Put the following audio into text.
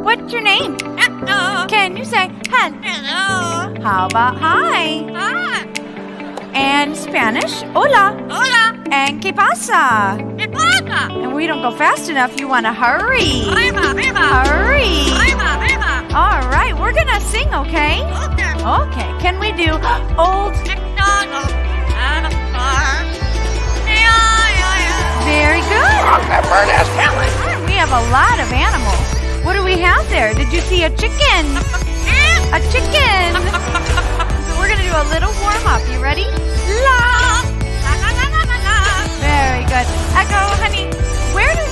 What's your name? Hello. Can you say hello? Hello. How about hi? Hi. And Spanish, hola. Hola. And ¿qué pasa? ¿Qué pasa? And we don't go fast enough. You want to hurry. Arriba, arriba. Hurry. Arriba, arriba. All right, we're going to sing, okay? Okay. Okay, can we do old? McDonald's and a car. Yeah. Very good. That bird has talent. We have a lot of animals. What do we have there? Did you see a chicken? A chicken. So we're going to do a little warm up. You ready? La. La la la la la la. Very good. Echo, honey, where do